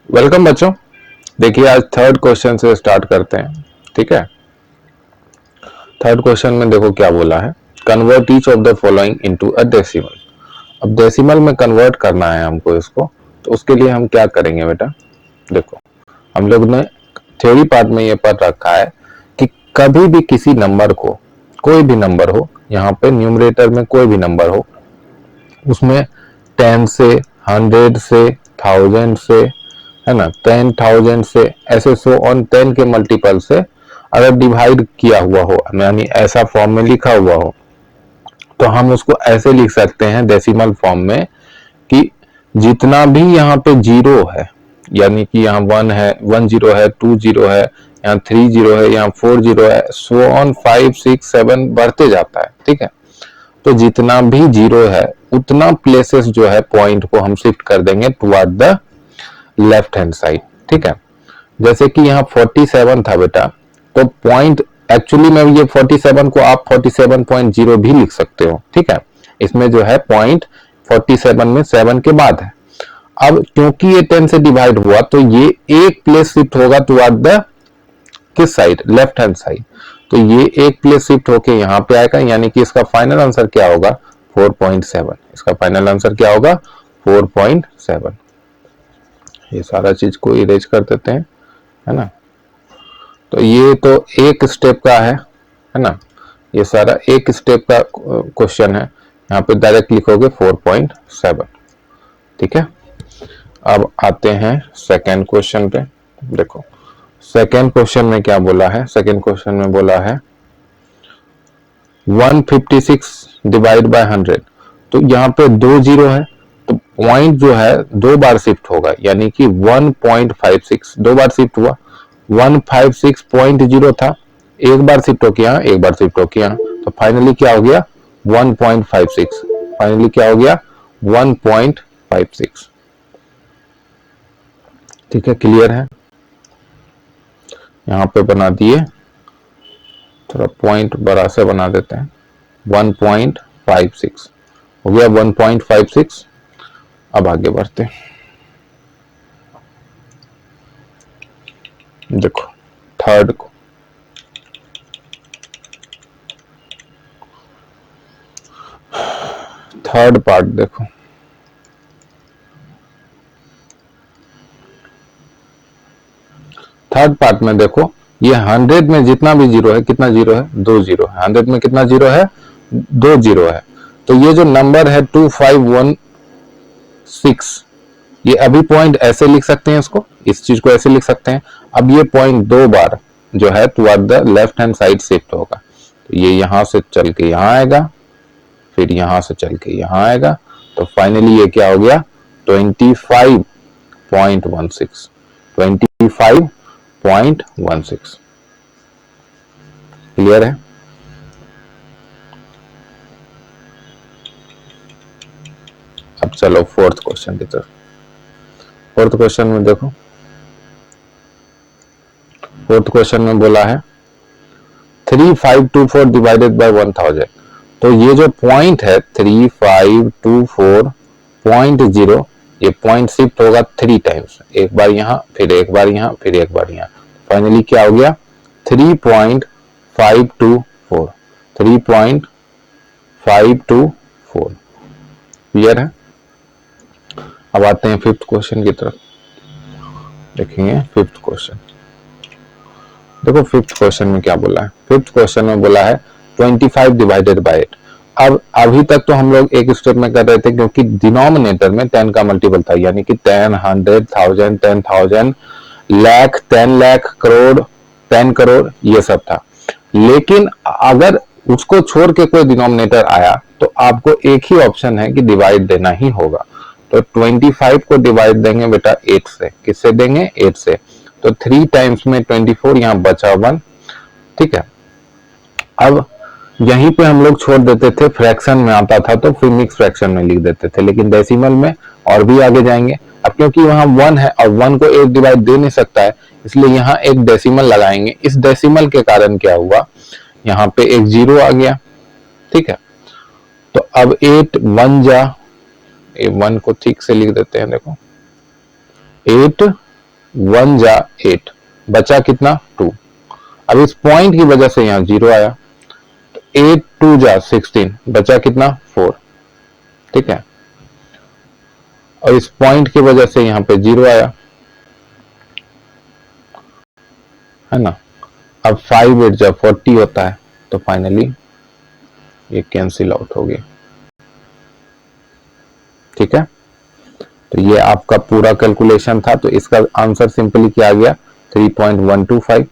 Welcome बच्चों। देखिए आज थर्ड क्वेश्चन से स्टार्ट करते हैं। ठीक है, थर्ड क्वेश्चन में देखो क्या बोला है, convert each of the following into a decimal. अब डेसिमल में कन्वर्ट करना है हमको इसको, तो उसके लिए हम क्या करेंगे बेटा, देखो हम लोग ने थ्योरी पार्ट में ये पढ़ रखा है कि कभी भी किसी नंबर को, कोई भी नंबर हो, यहाँ पे न्यूमरेटर में कोई भी नंबर हो, उसमें 10 से 100 से 1000 से, है ना, 10,000 से, ऐसे सो ऑन 10 के मल्टीपल से अगर डिवाइड किया हुआ हो, यानी ऐसा फॉर्म में लिखा हुआ हो, तो हम उसको ऐसे लिख सकते हैं डेसिमल फॉर्म में कि जितना भी यहाँ पे जीरो है, यानी कि यहाँ 1 है, 1 जीरो है, 2 जीरो है, यहाँ 3 जीरो है, यहाँ 4 जीरो है, सो ऑन 5 6 7 बढ़ते जाता है। ठीक है, तो जितना भी जीरो है उतना प्लेसेस जो है पॉइंट को हम शिफ्ट कर देंगे toward the left hand side. ठीक है, जैसे कि यहाँ 47 था बेटा, तो पॉइंट एक्चुअली में ये 47 को आप 47.0 भी लिख सकते हो। ठीक है, इसमें जो है पॉइंट 47 में 7 के बाद है। अब क्योंकि ये 10 से डिवाइड हुआ तो ये एक प्लेस शिफ्ट होगा टुवर्ड द किस साइड, लेफ्ट हैंड साइड, तो ये एक प्लेस शिफ्ट होके यहाँ पे आएगा, यानी कि इसका फाइनल आंसर क्या होगा 4.7। इसका फाइनल आंसर क्या होगा 4.7। ये सारा चीज को इरेज कर देते हैं, है ना। तो ये तो एक स्टेप का है ना, ये सारा एक स्टेप का क्वेश्चन है। यहाँ पे डायरेक्ट लिखोगे 4.7। ठीक है, अब आते हैं सेकेंड क्वेश्चन पे। देखो सेकेंड क्वेश्चन में क्या बोला है, सेकेंड क्वेश्चन में बोला है 156 डिवाइड बाय 100। तो यहाँ पे 2 जीरो है, तो पॉइंट जो है 2 बार शिफ्ट होगा, यानी कि 1.56 2 बार शिफ्ट हुआ। 156.0 था, एक बार शिफ्ट होके यहाँ, एक बार शिफ्ट होके यहाँ, तो फाइनली क्या हो गया 1.56। फाइनली क्या हो गया 1.56। ठीक है, क्लियर है। यहाँ पे बना दिए, थोड़ा पॉइंट बड़ा से बना देते हैं, 1.56 हो गया 1.56। अब आगे बढ़ते हैं। देखो थर्ड को, थर्ड पार्ट देखो, थर्ड पार्ट में देखो ये 100 में जितना भी जीरो है, कितना जीरो है 2 जीरो है। 100 में कितना जीरो है 2 जीरो है। तो ये जो नंबर है 2516, ये अभी पॉइंट ऐसे लिख सकते हैं, इसको, इस चीज को ऐसे लिख सकते हैं। अब ये पॉइंट 2 बार जो है toward the left hand side shift होगा, तो ये यहां से चल के यहां आएगा, फिर यहां से चल के यहां आएगा, तो फाइनली ये क्या हो गया 25.16। 25.16 क्लियर है। अब चलो फोर्थ क्वेश्चन की तरफ। फोर्थ क्वेश्चन में देखो, फोर्थ क्वेश्चन में बोला है 3524 डिवाइडेड बाय 1000। तो ये जो पॉइंट है 3524.0, ये पॉइंट शिफ्ट होगा 3 टाइम्स, एक बार यहाँ, फिर एक बार यहाँ, फिर एक बार यहाँ, फाइनली क्या हो गया 3.524। 3.524 क्लियर है। अब आते हैं फिफ्थ क्वेश्चन की तरफ, देखेंगे फिफ्थ क्वेश्चन। देखो फिफ्थ क्वेश्चन में क्या बोला है, फिफ्थ क्वेश्चन में बोला है 25 डिवाइडेड बाय 8। अब अभी तक तो हम लोग एक स्टेप में कर रहे थे, क्योंकि डिनोमिनेटर में 10 का मल्टीपल था, यानी कि 10 100 1000 10,000 लाख 10 लाख करोड़ 10 करोड़ ये सब था। लेकिन अगर उसको छोड़ के कोई डिनोमिनेटर आया तो आपको एक ही ऑप्शन है कि डिवाइड देना ही होगा। तो 25 को डिवाइड देंगे बेटा 8 से, किससे देंगे 8 से, तो 3 टाइम्स में 24, यहाँ बचा 1। ठीक है, अब यहीं पे हम लोग छोड़ देते थे, फ्रैक्शन में आता था तो फिर मिक्स फ्रैक्शन में लिख देते थे, लेकिन डेसिमल में और भी आगे जाएंगे। अब क्योंकि वहां 1 है और 1 को 8 डिवाइड दे नहीं सकता है, इसलिए यहाँ एक डेसिमल लगाएंगे। इस डेसिमल के कारण क्या हुआ, यहाँ पे एक जीरो आ गया। ठीक है, तो अब 8 1 जा, 1 को ठीक से लिख देते हैं, देखो 8 1 जा 8, बचा कितना 2। अब इस पॉइंट की वजह से यहां 0 आया, तो 8 2 जा 16, बचा कितना 4, ठीक है। और इस पॉइंट की वजह से यहां पे 0 आया, है ना। अब 5 8 जा 40 होता है, तो फाइनली ये कैंसिल आउट हो गया, ठीक है। तो ये आपका पूरा कैलकुलेशन था, तो इसका आंसर सिंपली क्या आ गया 3.125।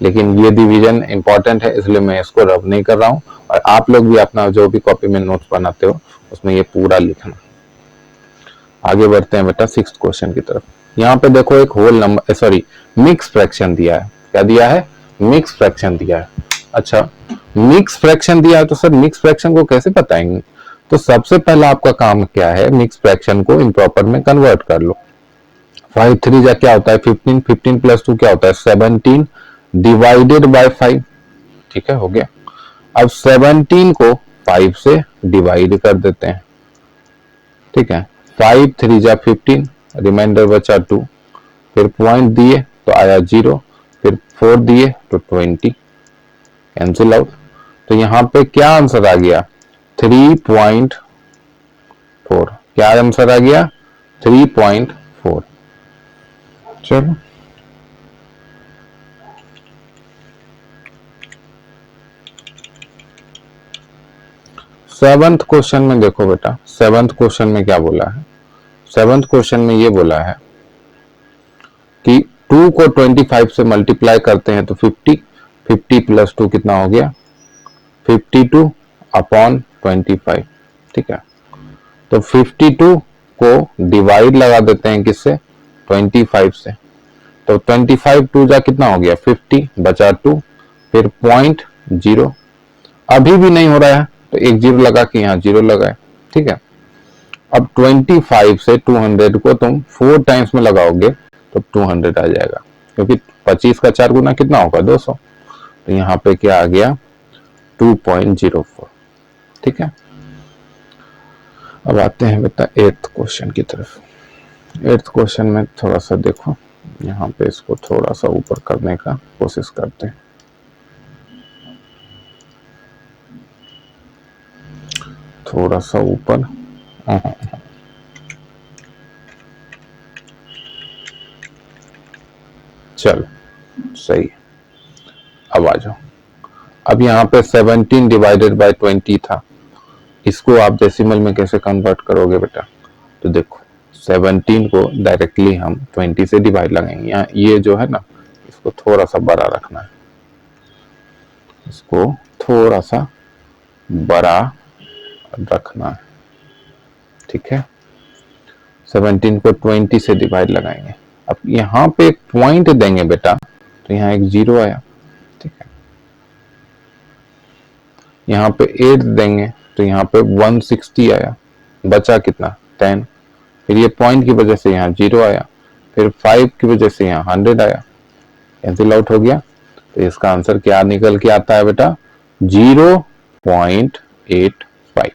लेकिन ये डिवीजन इंपॉर्टेंट है, इसलिए मैं इसको रब नहीं कर रहा हूं। और आप लोग भी अपना जो भी कॉपी में नोट्स बनाते हो उसमें ये पूरा लिखना। आगे बढ़ते हैं बेटा 6th क्वेश्चन की तरफ। यहाँ पे देखो एक whole number, sorry mix fraction दिया है। क्या दिया है? मिक्स फ्रैक्शन दिया है। अच्छा, मिक्स फ्रैक्शन दिया है तो सर मिक्स फ्रैक्शन को कैसे बताएंगे? तो सबसे पहला आपका काम क्या है, मिक्स फ्रैक्शन को इम्प्रॉपर में कन्वर्ट कर लो। 5 3 जा क्या होता है 15, 15 प्लस 2 क्या होता है 17 डिवाइडेड बाय 5, ठीक है, हो गया। अब 17 को 5 से डिवाइड कर देते हैं, ठीक है। 5 3 जा 15, रिमाइंडर बचा 2, फिर पॉइंट दिए तो आया 0, फिर 4 दिए तो 20, कैंसिल आउट। तो यहाँ पे क्या आंसर आ गया 3.4। क्या आंसर आ गया 3.4। चलो सेवंथ क्वेश्चन में देखो बेटा, सेवंथ क्वेश्चन में क्या बोला है? सेवंथ क्वेश्चन में ये बोला है कि 2 को 25 से मल्टीप्लाई करते हैं तो 50, 50 प्लस 2 कितना हो गया 52 अपॉन 25, ठीक है। तो 52 को डिवाइड लगा देते हैं किससे 25 से, तो 25 2 जा कितना हो गया 50, बचा 2, फिर पॉइंट 0। अभी भी नहीं हो रहा है तो एक 0 लगा के यहाँ 0 लगाए, ठीक है। अब 25 से 200 को तुम 4 टाइम्स में लगाओगे तो 200 आ जाएगा, क्योंकि 25 का 4 गुना कितना होगा 200। तो यहाँ पे क्या आ गया 2.04, ठीक है। अब आते हैं बेटा 8th क्वेश्चन की तरफ। 8th क्वेश्चन में थोड़ा सा देखो, यहाँ पे इसको थोड़ा सा ऊपर करने का कोशिश करते हैं। थोड़ा सा ऊपर, चलो सही। अब आ जाओ, अब यहाँ पे 17 डिवाइडेड बाय 20 था, इसको आप डेसिमल में कैसे कन्वर्ट करोगे बेटा? तो देखो 17 को डायरेक्टली हम 20 से डिवाइड लगाएंगे। यहाँ ये जो है ना, इसको थोड़ा सा बड़ा रखना है, इसको थोड़ा सा बड़ा रखना है, ठीक है। 17 को 20 से डिवाइड लगाएंगे। अब यहाँ पे एक पॉइंट देंगे बेटा, तो यहाँ एक 0 आया, ठीक है। यहाँ पे 8 देंगे तो यहाँ पे 160 आया, बचा कितना 10। फिर ये पॉइंट की वजह से यहाँ 0 आया, फिर 5 की वजह से यहाँ 100 आया, कैंसिल आउट हो गया। तो इसका आंसर क्या निकल के आता है बेटा 0.85,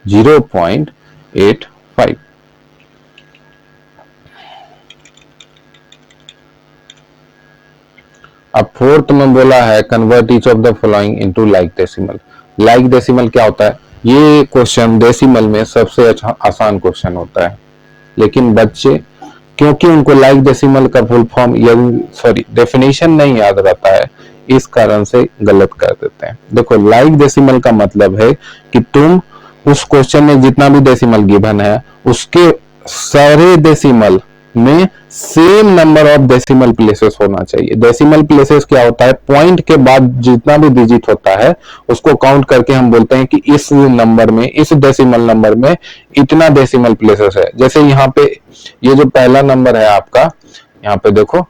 0.85। अब 4th में बोला है convert each of the following into like decimal. Like decimal क्या होता है? ये क्वेश्चन डेसिमल में सबसे अच्छा आसान क्वेश्चन होता है, लेकिन बच्चे क्योंकि उनको लाइक डेसिमल का फुल फॉर्म या सॉरी डेफिनेशन नहीं याद रहता है, इस कारण से गलत कर देते हैं। देखो लाइक डेसिमल का मतलब है कि तुम उस क्वेश्चन में जितना भी डेसिमल गिवन है उसके सारे डेसिमल में same number of decimal places होना चाहिए। डेसिमल प्लेसेस क्या होता है? पॉइंट के बाद जितना भी डिजिट होता है उसको काउंट करके हम बोलते हैं कि इस नंबर में, इस डेसिमल नंबर में इतना डेसिमल प्लेसेस है। जैसे यहाँ पे ये जो पहला नंबर है आपका, यहाँ पे देखो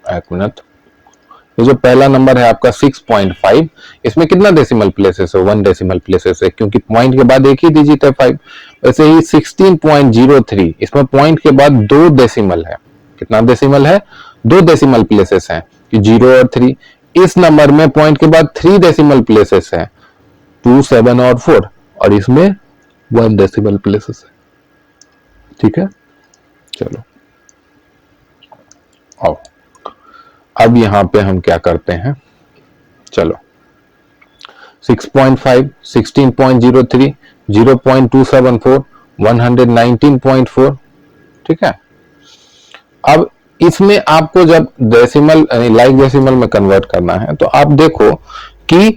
एक मिनट, ये जो पहला नंबर है आपका 6.5, इसमें कितना डेसिमल प्लेसेस है? 1 डेसिमल प्लेसेस है, क्योंकि पॉइंट के बाद एक ही डिजिट है 5। वैसे ही 16.03, इसमें पॉइंट के बाद 2 डेसिमल है। कितना डेसिमल है? 2 डेसिमल प्लेसेस है, 0 और 3। इस नंबर में पॉइंट के बाद 3 डेसिमल प्लेसेस है, 2 7 और 4, और इसमें 1 डेसिमल प्लेसेस है, ठीक है। चलो आओ अब यहां पे हम क्या करते हैं, चलो 6.5, 16.03, 0.274, 119.4, ठीक है। अब इसमें आपको जब डेसिमल लाइक डेसिमल में कन्वर्ट करना है तो आप देखो कि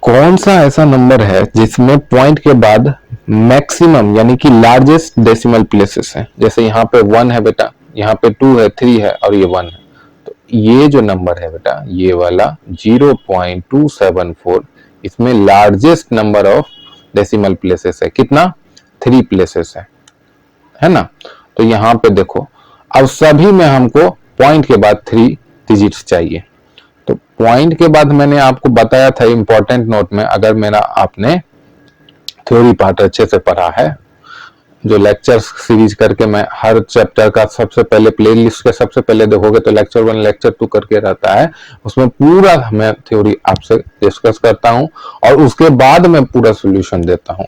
कौन सा ऐसा नंबर है जिसमें पॉइंट के बाद मैक्सिमम यानी कि लार्जेस्ट डेसिमल प्लेसेस है। जैसे यहाँ पे 1 है बेटा, यहाँ पे 2 है, 3 है और ये 1 है। तो ये जो नंबर है बेटा ये वाला 0.274 इसमें largest number of decimal places है। कितना? 3 प्लेसेस है ना। तो यहाँ पे देखो अब सभी में हमको पॉइंट के बाद 3 डिजिट्स चाहिए। तो पॉइंट के बाद मैंने आपको बताया था इंपॉर्टेंट नोट में, अगर मेरा आपने थ्योरी पार्ट अच्छे से पढ़ा है, जो लेक्चर सीरीज करके मैं हर चैप्टर का सबसे पहले प्लेलिस्ट के सबसे पहले देखोगे तो लेक्चर 1 लेक्चर 2 करके रहता है, उसमें पूरा मैं थ्योरी आपसे डिस्कस करता हूं और उसके बाद मैं पूरा सोल्यूशन देता हूं,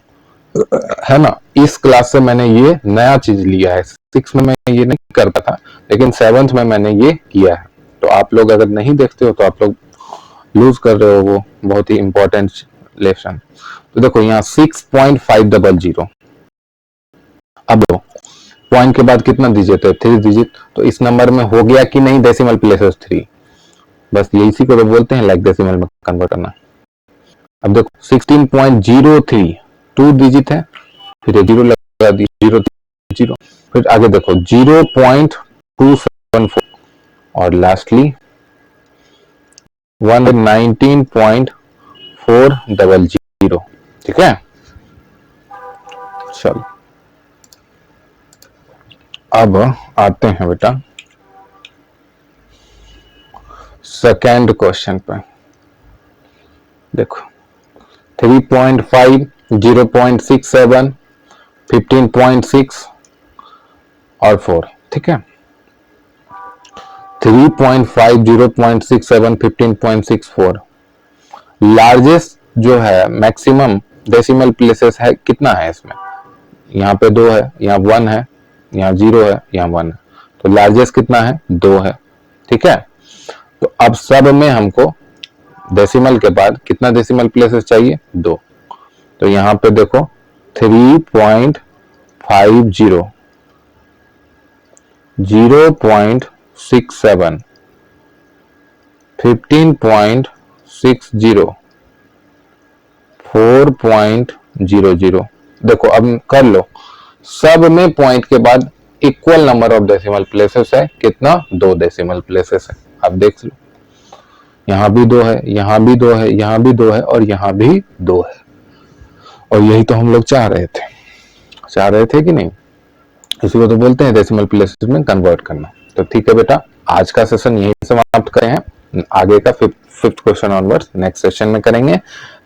है ना। इस क्लास से मैंने ये नया चीज लिया है, 6 में मैं ये नहीं करता था लेकिन 7th में मैंने ये किया है। तो आप लोग अगर नहीं देखते हो तो आप लोग लूज कर रहे हो वो बहुत ही इंपॉर्टेंट लेसन। तो देखो यहाँ 6.500, अब दो पॉइंट के बाद कितना डिजिट है? 3 डिजिट। तो इस नंबर में हो गया कि नहीं डेसिमल प्लेसेस 3? बस ये इसी को तो बोलते हैं लाइक डेसिमल में कन्वर्ट करना। अब देखो 16.03 2 डिजिट है, फिर 0 लगा दी, 0 0, फिर आगे देखो 0.274 और लास्टली 119.400, ठीक है। चलो अब आते हैं बेटा सेकेंड क्वेश्चन पे। देखो 3.5, 0.67, 15.6 और 4, ठीक है। 3.5, 0.67, 15.6, 4 लार्जेस्ट जो है मैक्सिमम डेसिमल प्लेसेस है कितना है इसमें? यहाँ पे 2 है, यहाँ 1 है, यहाँ 0 है, यहाँ 1 है। तो लार्जेस्ट कितना है? 2 है, ठीक है। तो अब सब में हमको डेसिमल के बाद कितना डेसिमल प्लेसेस चाहिए? 2। तो यहाँ पे देखो 3.50, 0.67, 15.60, 4.00। देखो अब कर लो, सब में पॉइंट के बाद equal number of decimal places है। कितना? 2 डेसिमल प्लेसेस है। अब देख लो यहाँ भी 2 है, यहाँ भी 2 है, यहाँ भी 2 है और यहाँ भी 2 है। और यही तो हम लोग चाह रहे थे कि नहीं? इसी को तो बोलते हैं डेसिमल प्लेसेस में कन्वर्ट करना। तो ठीक है बेटा, आज का सेशन यही समाप्त करें हैं। आगे का fifth question onwards next session में करेंगे।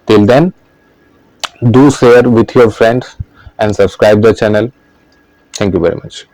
Till then do share with your friends and subscribe the channel. Thank you very much.